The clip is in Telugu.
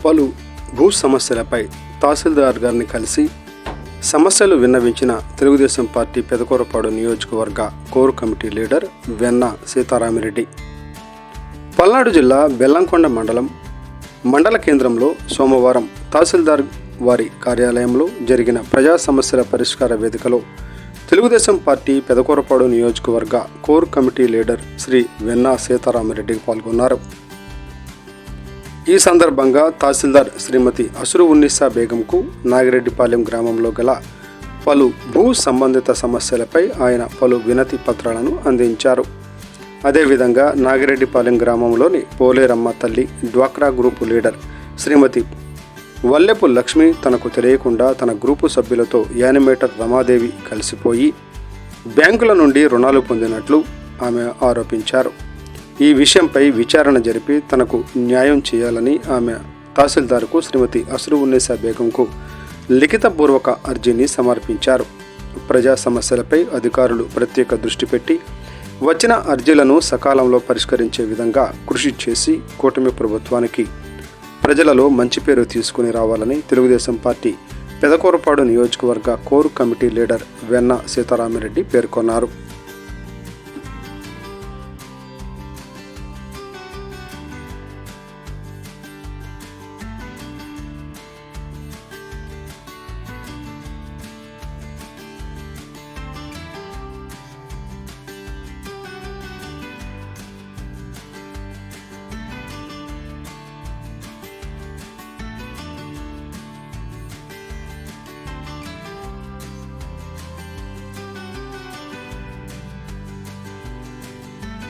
పలు భూ సమస్యలపై తహసీల్దార్ గారిని కలిసి సమస్యలు విన్నవించిన తెలుగుదేశం పార్టీ పెదకూరపాడు నియోజకవర్గ కోర్ కమిటీ లీడర్ వెన్న సీతారామిరెడ్డి. పల్నాడు జిల్లా బెల్లంకొండ మండల కేంద్రంలో సోమవారం తహసీల్దార్ వారి కార్యాలయంలో జరిగిన ప్రజా సమస్యల పరిష్కార వేదికలో తెలుగుదేశం పార్టీ పెదకూరపాడు నియోజకవర్గ కోర్ కమిటీ లీడర్ శ్రీ వెన్న సీతారామిరెడ్డి పాల్గొన్నారు. ఈ సందర్భంగా తహసీల్దార్ శ్రీమతి అసురు ఉన్నీసా బేగంకు నాగిరెడ్డిపాలెం గ్రామంలో గల పలు భూ సంబంధిత సమస్యలపై ఆయన పలు వినతి పత్రాలను అందించారు. అదేవిధంగా నాగిరెడ్డిపాలెం గ్రామంలోని పోలేరమ్మ తల్లి డ్వాక్రా గ్రూపు లీడర్ శ్రీమతి వల్లెపు లక్ష్మి తనకు తెలియకుండా తన గ్రూపు సభ్యులతో యానిమేటర్ రమాదేవి కలిసిపోయి బ్యాంకుల నుండి రుణాలు పొందినట్లు ఆమె ఆరోపించారు. ఈ విషయంపై విచారణ జరిపి తనకు న్యాయం చేయాలని ఆమె తహసీల్దార్కు శ్రీమతి అసురు ఉన్నీసా బేగంకు లిఖితపూర్వక అర్జీని సమర్పించారు. ప్రజా సమస్యలపై అధికారులు ప్రత్యేక దృష్టి పెట్టి వచ్చిన అర్జీలను సకాలంలో పరిష్కరించే విధంగా కృషి చేసి కూటమి ప్రభుత్వానికి ప్రజలలో మంచి పేరు తీసుకుని రావాలని తెలుగుదేశం పార్టీ పెదకూరపాడు నియోజకవర్గ కోర్ కమిటీ లీడర్ వెన్న సీతారామిరెడ్డి పేర్కొన్నారు.